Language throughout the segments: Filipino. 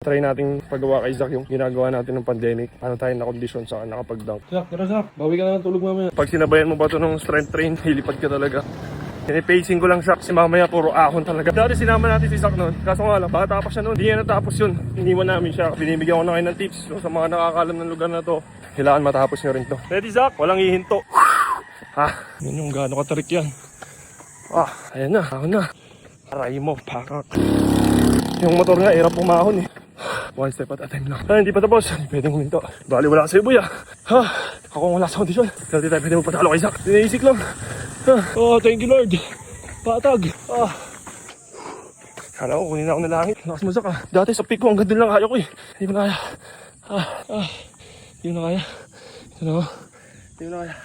Try nating paggawa kay Zach yung ginagawa natin ng pandemic. Paano tayo na-condition sa nakapag-dunk. Zach, tara Zach. Bawi ka na ng tulog mamaya. Pag sinabayan mo ba ito ng strength train, hilipad ka talaga. Pinipacing ko lang siya kasi mamaya puro ahon talaga. Dati sinama natin si Zach noon. Kaso nga lang, bata pa siya noon. Hindi niya natapos yun. Iniwan namin siya. Binibigyan ko na kayo ng tips. So, sa mga nakakalam ng lugar na to, kailangan matapos nyo rin to. Ready Zach? Walang hihinto. Yun yung gaano katarik yan. Ayan na. Ahon na. Aray mo, pakak. Yung motor nga, hirap pumahon eh. One step at a time lang. Hindi pa tapos. Hindi pwedeng huminto. Bali wala kasi buya. Ako wala sa kondisyon. Dati tayo pwede magpatalo kay Zach. Dinaisik lang. Thank you Lord. Patag. Kala ko kunin ako na langit. Lakas mo Zach Dati sa peak ko hanggang doon lang kaya ko eh. Hindi ko na kaya. Hindi ko na kaya. Hindi ko na kaya.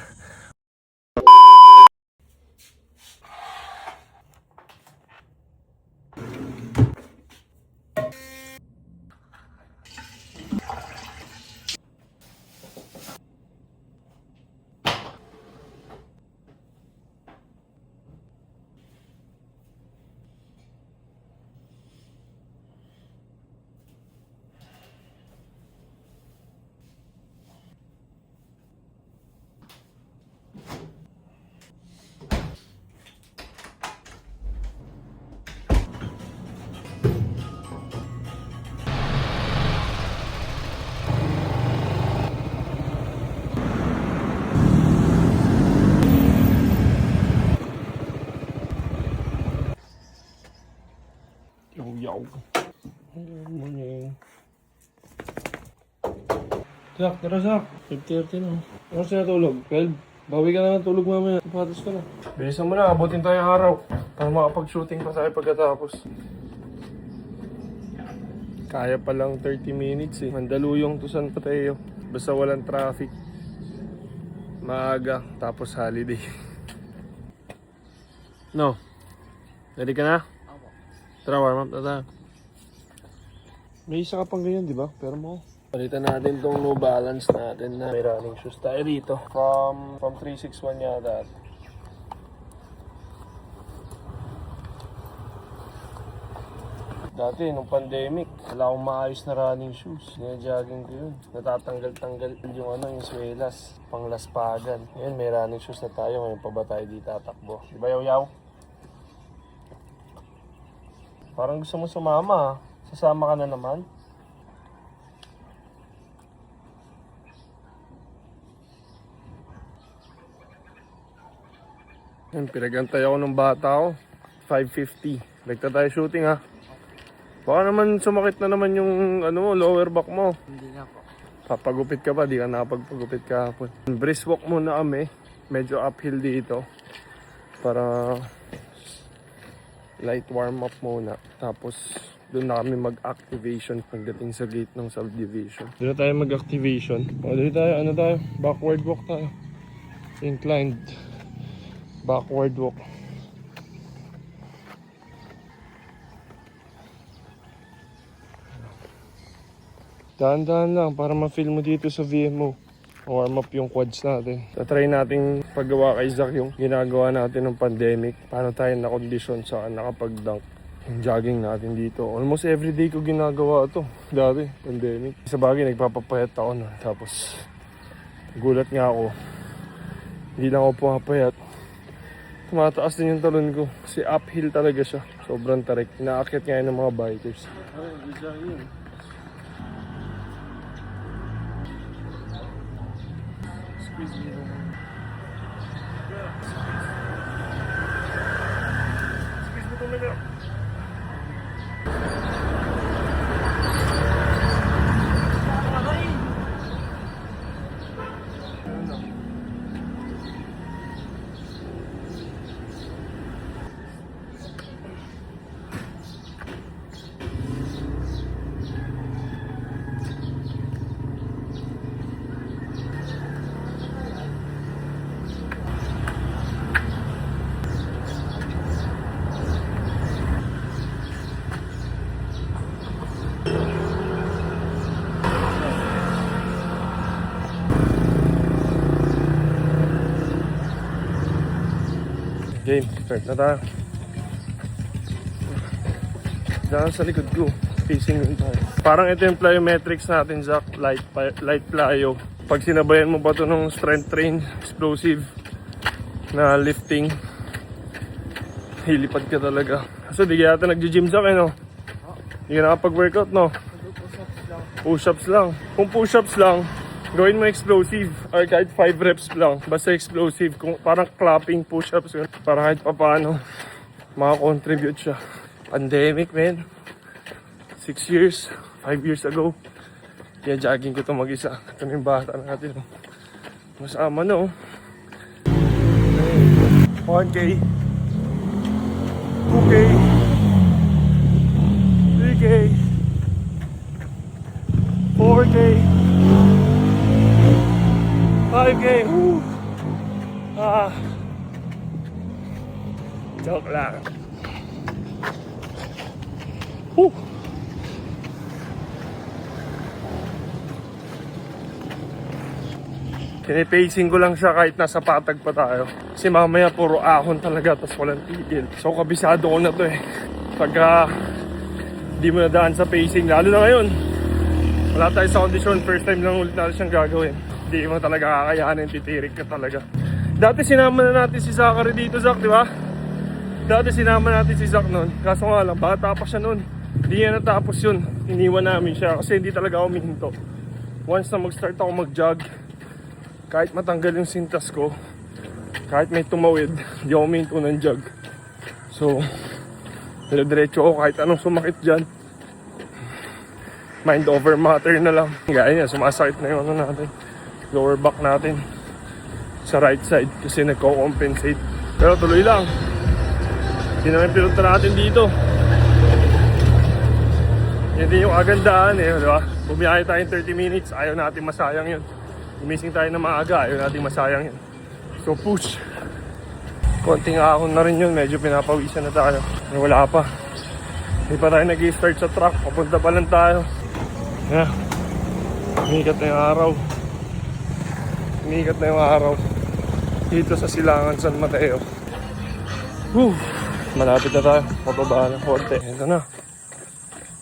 Yo. Good morning. Zach, tara Zach. 5:30 na. Ano siya tulog? 12? Bawi ka na ng tulog mamaya. Papatos ka na. Bilisan mo na, abutin tayo araw. Para makapag-shooting pa tayo pagkatapos. Kaya pa lang 30 minutes eh. Mandaluyong to San Mateo. Basta walang traffic. Maaga, tapos holiday. No? Ready ka na? Tara, warm up na tayo. May isa ka pang ganyan, di ba? Pero mo. Palitan natin tong New Balance natin na may running shoes tayo dito. From 361 yata. Dati, nung pandemic, wala akong maayos na running shoes. Jogging ko yun. Natatanggal-tanggal yung swelas. Panglaspagan. Ngayon, may running shoes na tayo. Ngayon pa ba tayo dito tatakbo? Di ba, yaw-yaw? Parang gusto mo sumama. Sasama ka na naman. Yan, pinagantay ako ng bata ko. 5:50. Bigta tayo shooting ha. Baka naman sumakit na naman yung lower back mo. Hindi na po. Papagupit ka pa, di ka nakapagpagupit kahapon. Brisk walk muna kami. Medyo uphill dito. Para light warm up muna. Tapos doon na kami mag-activation pagdating sa gate ng subdivision. Doon na tayo mag-activation. Doon tayo, backward walk tayo. Inclined. Backward walk. Dahan-dahan lang para ma-feel mo dito sa VMO. Warm up yung quads natin. Try nating paggawa kay Zach yung ginagawa natin ng pandemic. Paano tayo na-condition sa nakapag-dunk. Yung jogging natin dito. Almost everyday ko ginagawa to. Dati, pandemic. Sa bagay, nagpapapayat ako na. Tapos, gulat nga ako. Hindi lang ako pumapayat. Tumataas din yung talon ko. Kasi uphill talaga siya. Sobrang tarik. Inaakit nga yun ng mga bikers. Ay, isa yun. Squeeze me over. Squeeze mo talaga. Game, start na tayo. Diyan sa likod ko, facing yun tayo. Parang ito yung plyometrics natin, Zach. Light plyo. Pag sinabayan mo ba ito ng strength train, explosive na lifting, hilipad ka talaga. So di ka yata nag-gym, Zach, no? Hindi ka nakapag-workout, no? Push-ups lang. Kung push-ups lang, gawin mo explosive or kahit 5 reps lang. Basta explosive. Kung parang clapping push-ups yun. Para kahit papaano makakontribute siya. Pandemic, man. 6 years, 5 years ago. Kaya jogging ko ito mag-isa. Ito na yung bata natin. Masama na, oh. 1K. 2K. 3K. 4K. 5K. Woo. Joke lang. Woo. Pinipacing ko lang siya kahit nasa patag pa tayo. Kasi mamaya puro ahon talaga, tapos walang tigil. So kabisado ko na to eh. Pagka di mo nadaan sa pacing, lalo na ngayon. Wala tayo sa kondisyon, first time lang ulit natin siyang gagawin. Hindi mo talaga kakayanin, titirik ka talaga. Dati sinama na natin si Zachary dito, Zach, di ba? Dati sinama natin si Zach noon. Kaso nga lang, bata pa siya noon. Hindi niya natapos yun. Iniwan namin siya kasi hindi talaga ako mihinto. Once na mag-start ako mag-jog, kahit matanggal yung sintas ko, kahit may tumawid, hindi ako mihinto ng jog. So, diretso ako kahit anong sumakit dyan. Mind over matter na lang. Gaya niya, sumasakit na yung ano natin, lower back natin sa right side kasi nagko-compensate. Pero tuloy lang. Hindi naman pinunta natin dito. Hindi yung agandaan eh, di ba? Bumiyahe tayo 30 minutes, ayaw natin masayang yun. Gumising tayo na maaga, ayaw natin masayang yun. So push. Konting ahon na rin yun, medyo pinapawisan na tayo. Wala pa. Hindi pa tayo nag-i-start sa truck, papunta pa lang tayo. Yeah. Umikat na yung araw. Umikat na yung araw. Dito sa Silangan, San Mateo. Whew. Malapit na tayo, pababa na konti. Ito na.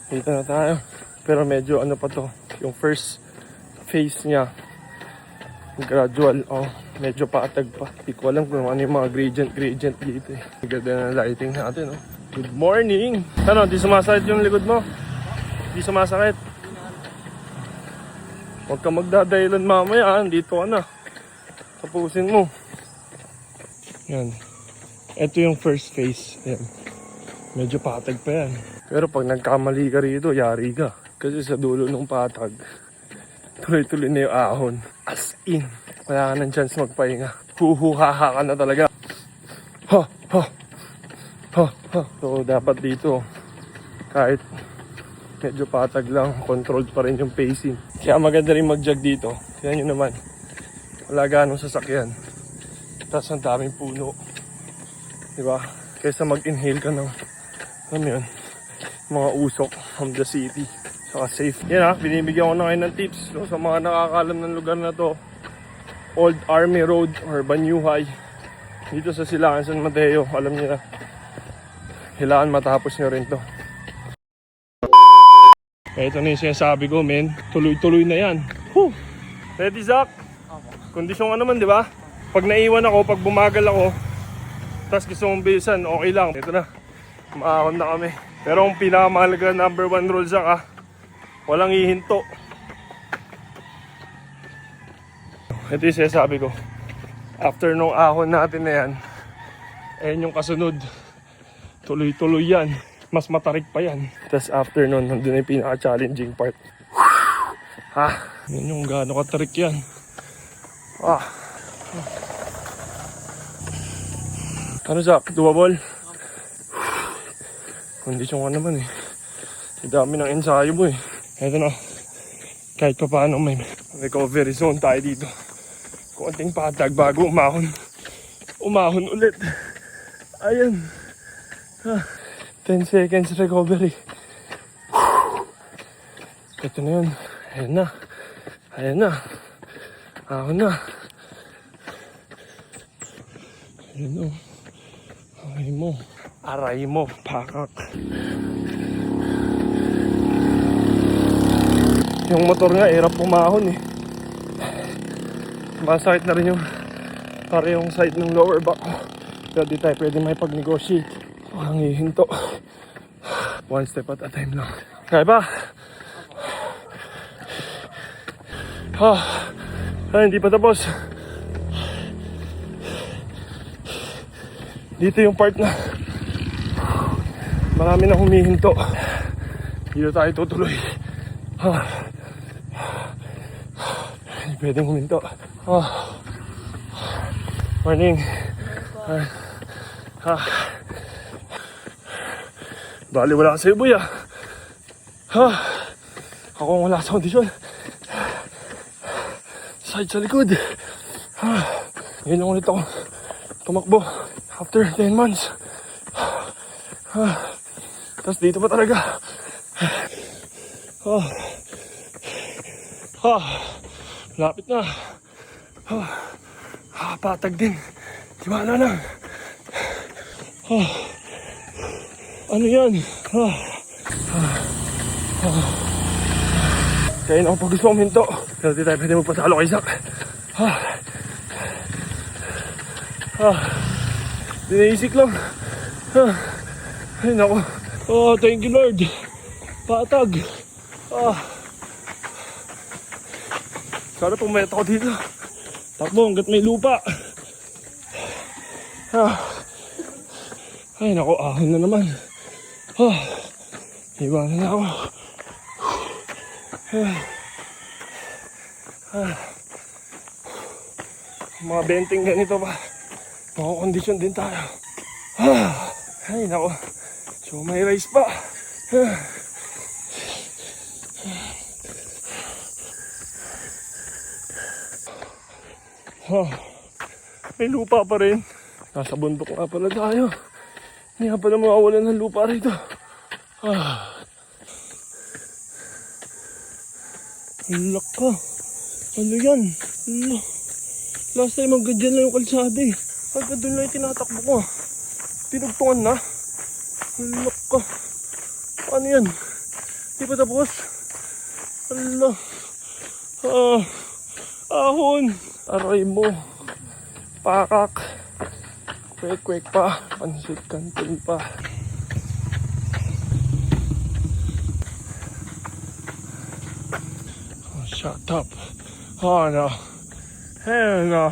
Dito na tayo. Pero medyo ano pa to, yung first phase niya. Gradual, oh, medyo patag pa. Hindi ko alam kung ano yung mga gradient dito eh. Ganda na lighting natin, oh. Good morning! Ano, di sumasakit yung likod mo? Di sumasakit? Huwag ka magdadahilan mamaya, dito ka na. Tapusin mo. Yan. Ito yung first phase. Yan. Medyo patag pa yan. Pero pag nagkamali ka rito, yari ka. Kasi sa dulo ng patag, tuloy-tuloy na yung ahon. As in, wala ka ng chance magpahinga. Huhuhaha ka na talaga. Ha, ha, ha, ha. So, dapat dito, kahit medyo patag lang, controlled pa rin yung pacing. Kaya maganda rin mag-jog dito. Tignan nyo naman, wala ganong sasakyan. Tapos ang daming puno. Diba? Kaysa mag-inhale ka ng, alam yun, mga usok from the city. Saka safe. Yan ha, binibigyan ko na kayo ng tips. So, sa mga nakakalam ng lugar na to, Old Army Road or Banyuhay, dito sa Silangan, San Mateo, alam niyo na, kailangan matapos nyo rin to. Ito na yung sinasabi ko, men. Tuloy-tuloy na yan. Whew. Ready, Zach? Kondisyon ka naman, di ba? Pag naiwan ako, pag bumagal ako, tapos gusto mong bilisan, okay lang. Ito na, maahon na kami. Pero ang pinakamahalaga number 1 rule, Zach, ah, walang hihinto. Ito yung sinasabi ko. After nung ahon natin na yan, ayan yung kasunod. Tuloy-tuloy yan. Mas matarik pa yan. Tapos after nun, nandun yung pinaka-challenging part. Ha? Yan yung gaano katarik yan. Ah. Ano, Zach? Doable? Kondisyon ka naman eh. Ang dami ng ensayo mo eh. Eto na. Kahit pa paano may recovery zone tayo dito. Konting patag bago umahon. Umahon ulit. Ayan. 10 seconds recovery. Ito na yun. Ayan na. Ayan na. Ahon na. Ayan o. Aray mo. Aray mo. Pakak. Yung motor nga, hirap pumahon eh. Masakit na rin yung para yung side ng lower back ko. Pero di tayo pwede may pag-negotiate. Walang hihinto. One step at a time lang. Kaya ba? Hindi pa tapos. Dito yung part na marami na humihinto. Dito tayo tutuloy. Hindi pwedeng huminto. Morning. Bali wala ka sa'yo, boy ah. Ako ang wala sa kondisyon. Side sa likod. Ngayon lang ulit ako tumakbo after 10 months. Tapos dito pa talaga. Lapit na. Patag din. Timana lang. Ano yan? Kaya na ako pag gusto kong hinto. Pero di tayo pwede magpatalo kay Zach. Dinaisik lang. Ay nako. Thank you Lord. Patag. Sana pumayat ako dito. Takbo hanggat may lupa. Ay nako, ahon na naman. Iwanan na ako. Mga benting ganito pa. Makakondisyon din tayo. Ay nako. So may rice pa. May lupa pa rin. Nasa bundok nga pala tayo. Hindi nga pala mawawalan ng lupa rito. Alak ka. Ano yan? Last time hanggang dyan lang yung kalsada eh. Hanggang doon lang yung tinatakbo ko. Tinugtungan na. Alak ka. Ano yan? Di pa tapos? Alak. Ahon. Aray mo. Pakak. Kwek-kwek pa. Pansit kantin pa. Shut up. Oh no. Hell no.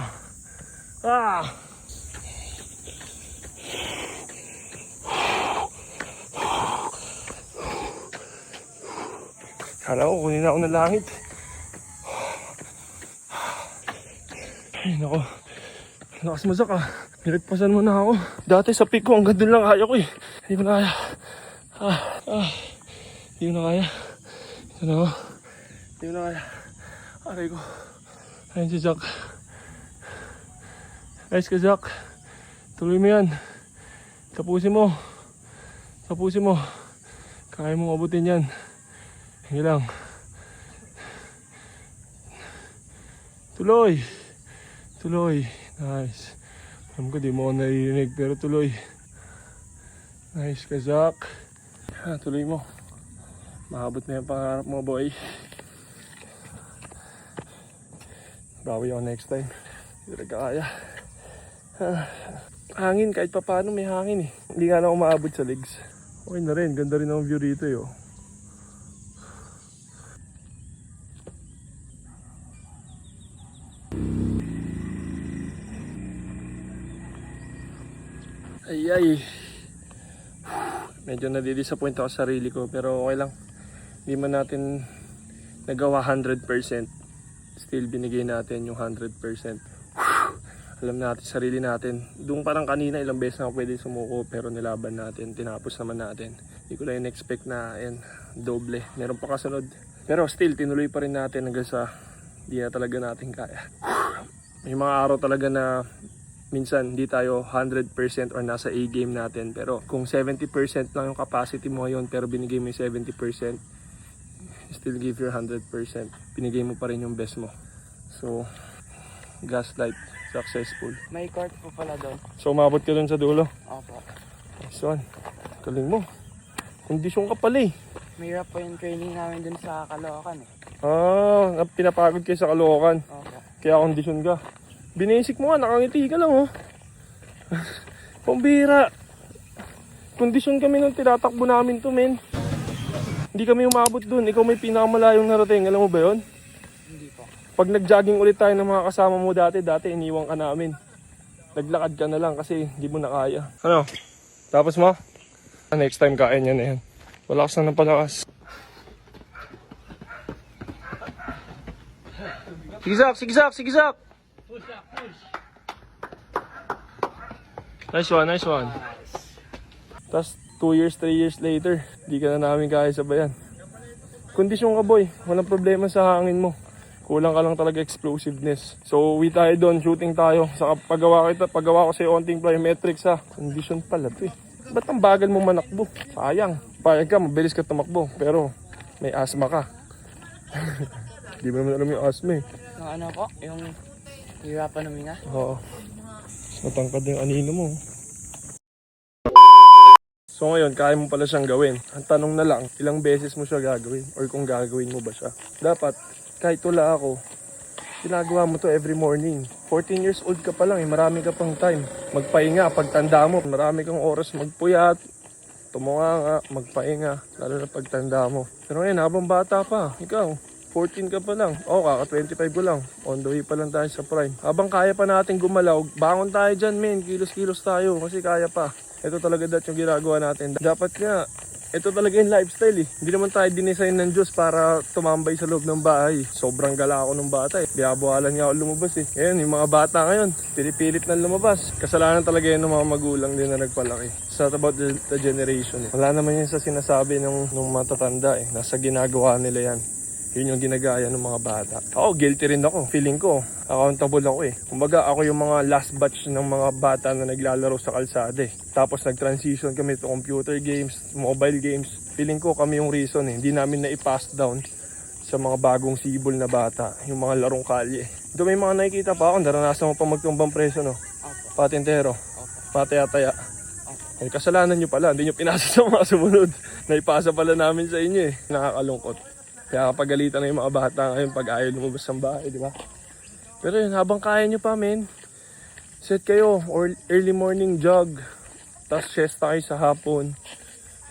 Kala ko kunin ako ng langit. Ay nako. Lakas mo Zach ah. Nilagpasan mo na ako. Dati sa peak ko hanggang doon lang kaya ko eh. Hindi ko na kaya. Hindi ko na kaya. Ito na ako. Hindi ko na kaya. Aray ko. Ayun si Zach. Ayos ka Zach. Tuloy mo yan. Tapusin mo. Tapusin mo. Kaya mong abutin yan. Sige lang. Tuloy. Tuloy. Nice. Alam ko di mo ako naririnig pero tuloy. Nice ka Zach. Tuloy mo. Mahabot na yung pangarap mo boy. Bawi ako next time. Hindi talaga kaya. Hangin kahit pa paano may hangin eh. Hindi nga na ako maabot sa legs. Okay na rin. Ganda rin ang view dito eh. Ay. Medyo nadidisappoint ako sa sarili ko. Pero okay lang. Hindi man natin nagawa 100%. Still binigay natin yung 100%. Alam natin sarili natin. Doon parang kanina ilang beses na ako pwede sumuko. Pero nilaban natin. Tinapos naman natin. Hindi ko lang in-expect na doble. Meron pa kasunod. Pero still tinuloy pa rin natin hanggang sa hindi na talaga natin kaya. May mga araw talaga na minsan hindi tayo 100% or nasa A-game natin. Pero kung 70% lang yung capacity mo ngayon pero binigay mo yung 70%, still give your 100%. Binigay mo pa rin yung best mo. So, gaslight, successful. May court po pala doon. So, umabot ka dun sa dulo? Opo. So, galing mo. Kondisyon ka pala eh. Mahirap po yung training namin dun sa Caloocan eh. Pinapagod kayo sa Caloocan. Opo. Kaya kondisyon ka. Binasic mo nga, nakangiti ka lang oh. Pambira. Kondisyon kami nung tinatakbo namin to, men. Hindi kami umabot dun. Ikaw may pinakamalayong narating. Alam mo ba yun? Hindi po. Pag nag-jogging ulit tayo ng mga kasama mo dati iniwan ka namin. Naglakad ka na lang kasi hindi mo na kaya. Ano? Tapos mo? Next time kain yan na yan. Palakas na ng palakas. Sigizak! Sigizak! Sigizak! Nice one, nice one. Tapos 2 years, 3 years later, di ka na namin kaya sabayan. Kondisyon ka boy, walang problema sa hangin mo. Kulang ka lang talaga explosiveness. So uwi tayo doon, shooting tayo. Saka paggawa ko sa onting plyometrics ha. Kondisyon pala to eh. Ba't ang bagal mo manakbo? Sayang. Payag ka, mabilis ka tumakbo. Pero may asthma ka. Di mo naman alam yung asthma eh. Yung ano po? Yung hirapan huminga? Oo. Matangkad yung anino mo. So ngayon, kaya mo pala siyang gawin. Ang tanong na lang, ilang beses mo siya gagawin? Or kung gagawin mo ba siya? Dapat, kahit wala ako, ginagawa mo to every morning. 14 years old ka pa lang, marami ka pang time. Magpahinga, pagtanda mo, marami kang oras magpuyat. Tumunga nga, magpahinga, lalo na pagtanda mo. Pero ngayon, habang bata pa, ikaw, 14 ka pa lang. Kaka 25 ko lang. On the way pa lang tayo sa prime. Habang kaya pa natin gumalaw, bangon tayo dyan, men. Kilos-kilos tayo kasi kaya pa. Ito talaga yung ginagawa natin. Dapat nga, ito talaga yung lifestyle eh. Hindi naman tayo dinesign ng Diyos para tumambay sa loob ng bahay. Sobrang gala ako ng bata eh. Biyabuhalan nga ako lumabas eh. Ngayon, yung mga bata ngayon, pinipilit na lumabas. Kasalanan talaga yun ng mga magulang din na nagpalaki. It's not about the generation eh. Wala naman yun sa sinasabi ng matatanda eh. Nasa ginagawa nila yan. Yun yung ginagaya ng mga bata. Ako, guilty rin ako. Feeling ko, accountable ako eh. Kumbaga, ako yung mga last batch ng mga bata na naglalaro sa kalsada eh. Tapos nag-transition kami to computer games, mobile games. Feeling ko kami yung reason eh. Hindi namin na-i-pass down sa mga bagong sibol na bata. Yung mga larong kalye. Ito may mga nakikita pa ako. Naranasan mo pa magtumbang preso, no? Opo. Patintero. Opo. Pataya-taya. Opo. Ay, kasalanan nyo pala. Hindi nyo pinasa sa mga sumunod. Naipasa pala namin sa inyo eh. Nakakalungkot. Kaya kapagalitan na yung mga bata ngayon pag ayaw lumabas ng bahay, di ba? Pero yun, habang kaya nyo pa, men, set kayo or early morning jog. Tapos siesta kayo sa hapon.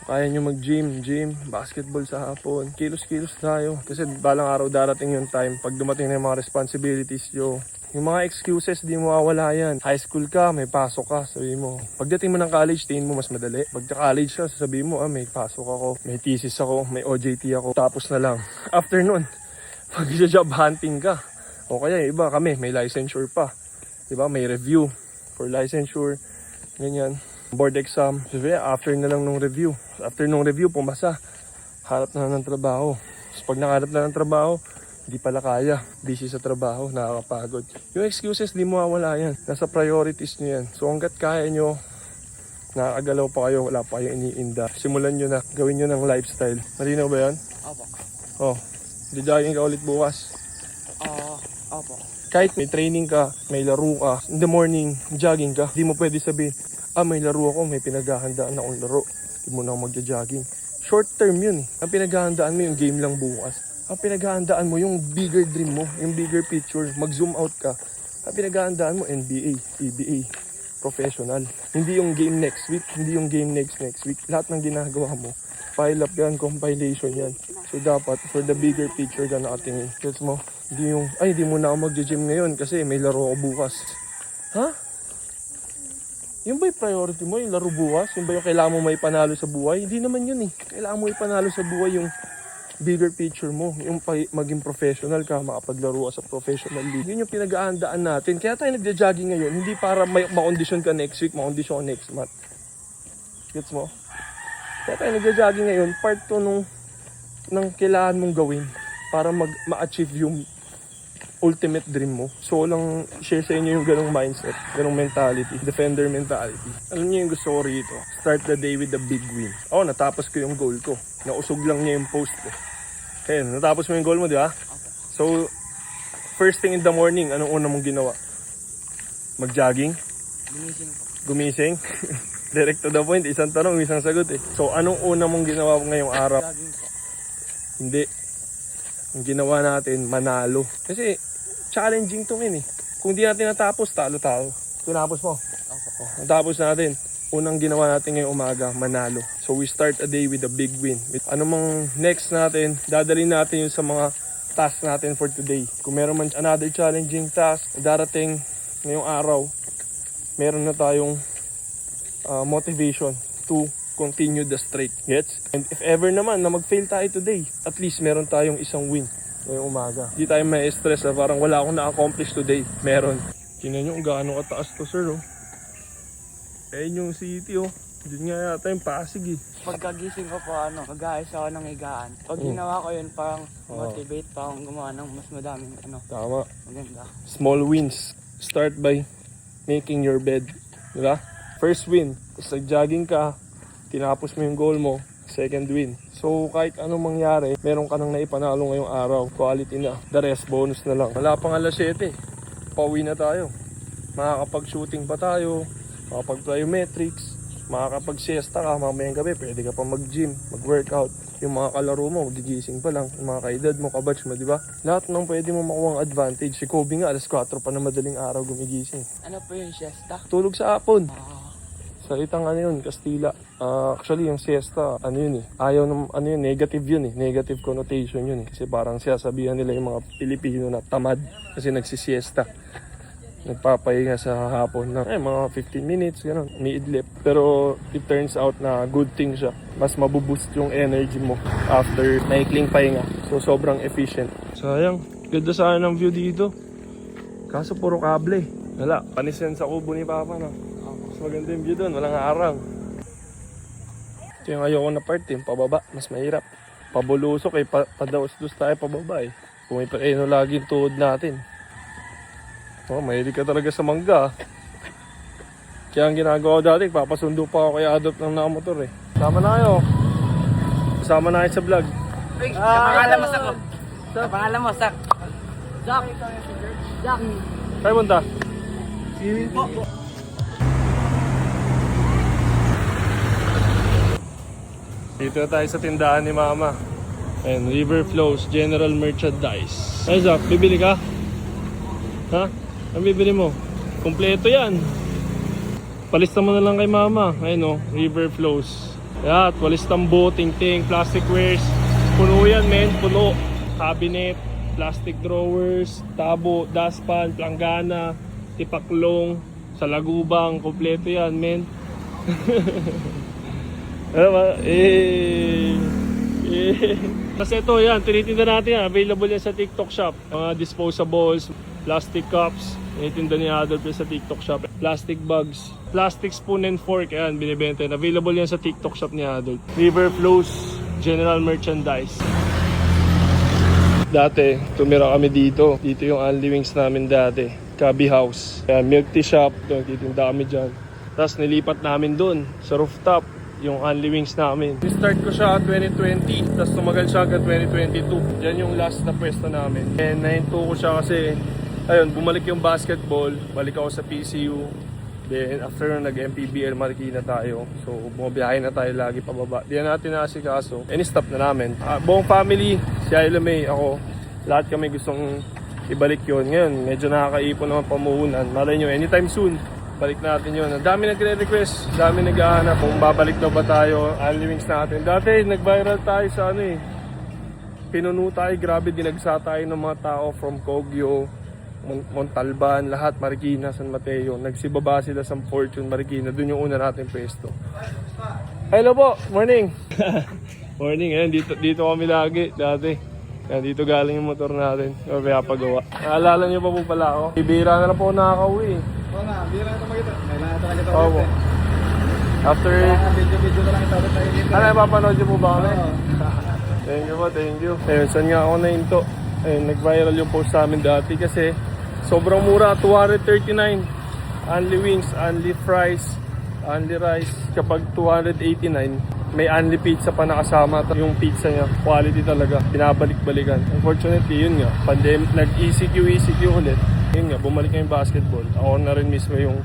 Kaya nyo mag-gym, basketball sa hapon. Kilos-kilos tayo. Kasi balang araw darating yung time pag dumating na yung mga responsibilities nyo. Yung mga excuses, di mo mawawala yan. High school ka, may pasok ka, sabi mo. Pagdating mo ng college, tingin mo mas madali. Pagka-college ka, sabi mo, may pasok ako, may thesis ako, may OJT ako. Tapos na lang. After nun, pag-job hunting ka. O kaya, iba kami, may licensure pa. Diba? May review for licensure. Ganyan. Board exam. Sabi, after na lang nung review. After nung review, pumasa. Harap na ng trabaho. So, pag nakaharap na ng trabaho, hindi pala kaya. Busy sa trabaho, nakakapagod. Yung excuses, di mo mawala yan. Nasa priorities nyo yan. So hanggat kaya nyo, nakakagalaw pa kayo, wala pa kayong iniinda. Simulan nyo na, gawin nyo ng lifestyle. Malinaw ba yan? Opo. Oh, di-jogging ka ulit bukas. Opo. Kahit may training ka, may laro ka, in the morning, jogging ka, di mo pwede sabihin, may laro ako, may pinaghahandaan akong laro. Di mo na ako magja-jogging. Short term yun. Ang pinaghahandaan mo yung game lang bukas. Ang pinaghahandaan mo yung bigger dream mo, yung bigger picture, mag-zoom out ka. Ang pinaghahandaan mo NBA, PBA, professional. Hindi yung game next week, hindi yung game next week. Lahat ng ginagawa mo, pile up yan, compilation yan. So dapat, for the bigger picture ka nakatingin. Gets mo? Hindi yung, di mo na ako mag-gym ngayon kasi may laro ako bukas. Ha? Yung ba yung priority mo, yung laro bukas? Yung ba yung kailangan mo may panalo sa buhay? Hindi naman yun eh. Kailangan mo may panalo sa buhay yung bigger picture mo, yung maging professional ka, makapaglaro ka sa professional league. Yun yung pinag-aandaan natin. Kaya tayo nagja-jogging ngayon, hindi para makondisyon ka next week, makondisyon ka next month. Gets mo? Kaya tayo nagja-jogging ngayon, part to ng kailangan mong gawin para ma-achieve yung ultimate dream mo. So lang share sa inyo yung ganong mindset, ganong mentality, defender mentality. Alam niyo yung gusto ko rito? Start the day with a big win. Natapos ko yung goal ko. Nausog lang niya yung post ko. Kaya natapos mo yung goal mo, di ba? So, first thing in the morning, anong una mong ginawa? Mag-jogging? Gumising po. Gumising? Direct to the point, isang tanong, isang sagot eh. So, anong una mong ginawa ngayong araw? Jogging po. Hindi. Ang ginawa natin, manalo. Kasi challenging to eh. Kung di natin natapos, talo tayo. Tinapos mo. Opo. Natapos natin. Unang ginawa natin ngayong umaga, manalo. So we start a day with a big win. Ano mang next natin, dadalhin natin yun sa mga task natin for today. Kung meron man another challenging task darating ngayong araw, meron na tayong motivation to continue the streak. Gets? And if ever naman na mag-fail tayo today, at least meron tayong isang win ngayong umaga. Hindi tayo may stress na parang wala akong na-accomplish today. Meron. Tingnan nyo kung gaano kataas to, sir. Oh. Ayun yung city, oh. Diyan nga yata yung Pasig, eh. Pagkagising ko po, mag-aayos ako ng higaan. Pag ginawa ko yun, parang motivate pa akong gumawa ng mas madaming, Tama. maganda. Small wins. Start by making your bed. Diba? First win. Tapos nag-jogging ka, tinapos mo yung goal mo, second win. So kahit anong mangyari, meron ka nang naipanalo ngayong araw. Quality na. The rest, bonus na lang. Wala pang alas 7. Pauwi na tayo. Makakapag-shooting pa tayo. Makakapag-plyometrics. Makakapag-siesta ka. Mamayang gabi, pwede ka pa mag-gym, mag-workout. Yung mga kalaro mo, magigising pa lang. Yung mga kaedad mo, kabatch mo, di ba? Lahat ng pwede mo makuha ang advantage. Si Kobe nga, alas 4 pa na madaling araw gumigising. Ano po yung siesta? Tulog sa hapon. Ah, Salitang ano yun, Kastila. Actually, yung siesta, ano yun eh. Ayaw ng, ano yun, negative yun eh. Negative connotation yun eh. Kasi parang sasabihan nila yung mga Pilipino na tamad kasi nagsisiesta. Nagpapahinga sa hapon na mga 15 minutes, gano'n, umiidlip. Pero it turns out na good thing siya. Mas mabuboost yung energy mo after maikling pahinga. So, sobrang efficient. Sayang, ganda sana ng view dito. Kaso puro kable. Wala, panisin sa kubo ni Papa na. Mas maganda yung view doon, walang harang. Ito yung ayoko na part, yung pababa, mas mahirap. Pabulusok eh, padaos-dus tayo pababa eh. Kung may paeno lagi yung tuhod natin. Oh, mahilig ka talaga sa mangga. Kaya ang ginagawa ko dati, papasundo pa ako kay Adolf ng nakamotor eh. Sama na kayo. Sama na kayo sa vlog. pangalan mo, Sak. Pangalan mo, Sak. Jack. Jack. Tayo punta. Swimming po. Dito na tayo sa tindahan ni Mama. And River Flows General Merchandise. Ay Zach, bibili ka? Ha? Ang bibili mo? Kompleto yan. Palista mo na lang kay Mama. Ayun o, River Flows. Yan, palistang boating ting, plastic wares. Puno yan men, puno. Cabinet, plastic drawers, tabo, daspan, planggana, tipaklong, salagubang, kompleto yan men. Kasi ito yan, tinitinda natin yan. Available yan sa TikTok shop. Mga disposables, plastic cups, tinitinda ni Adolf sa TikTok shop. Plastic bags, plastic spoon and fork, yan, binibenta yan. Available yan sa TikTok shop ni Adolf. River Flows General Merchandise. Dati, tumira kami dito. Dito yung Only Wings namin dati. Cubby House. Kaya milk tea shop, titinda kami dyan. Tapos nilipat namin dun sa rooftop yung Only Wings namin. Start ko siya 2020, tapos tumagal siya hanggang 2022. Yan yung last na pwesto namin. And nahinto ko siya kasi, ayun, bumalik yung basketball, balik ako sa PCU. Then after nag-MPBL Marikina tayo, so bumabiyahe na tayo lagi pababa. Di na natin naasikaso, and stop na namin. Buong family, si Ayla May, ako, lahat kami gustong ibalik yun. Ngayon, medyo nakakaipon naman pamuhunan. Malay nyo, anytime soon, balik natin yun. Ang dami nagre-request, dami naghahanap kung babalik daw ba tayo, Only Wings natin. Dati nag-viral tayo sa ano eh, pinuno tayo, grabe, dinagsa tayo ng mga tao from Kogyo, Montalban, lahat, Marikina, San Mateo. Nagsibaba sila sa Fortune, Marikina, dun yung una natin pwesto. Hello po, morning! Morning, ayun, dito kami lagi, dati. Yan, dito galing yung motor natin, kaya pagawa. Naalala niyo pa po pala ako? Ibira na lang po nakakauwi eh. Oo nga, hindi lang ito makita. Kailangan ito nakita Oo po. After... Video na lang ito tayo dito. Ano, mapanood niyo po ba kami? Oo. Thank you po, thank you. Ayun, saan nga ako nahinto? Ayun, nag-viral yung post namin dati kasi sobrang mura, 239. Only wings, only fries, only rice. Kapag 289, may only pizza pa nakasama. Yung pizza niya, quality talaga. Binabalik-balikan. Unfortunately, yun nga, nag-ECQ ulit. Yun nga, bumalik na yung basketball. Ako na rin mismo yung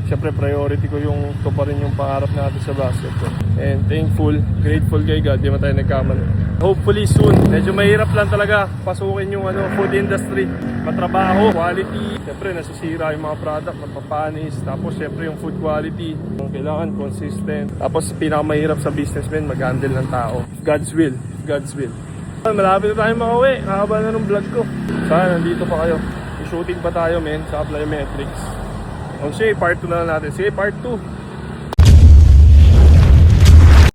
Siyempre priority ko yung ito pa rin yung pangarap natin sa basketball. And thankful, grateful kay God, di man tayo nagkamali. Hopefully soon, medyo mahirap lang talaga pasukin yung food industry. Matrabaho, quality. Siyempre nasisira yung mga product, mapapanis. Tapos siyempre yung food quality. Kailangan consistent. Tapos pinakamahirap sa businessman, mag-handle ng tao. God's will, God's will. Malapit na tayo makauwi. Nakaba na ng vlog ko. Sana nandito pa kayo. I-shooting pa tayo men sa Plyometrics. O sige, part 2 na lang natin. Sige, part 2.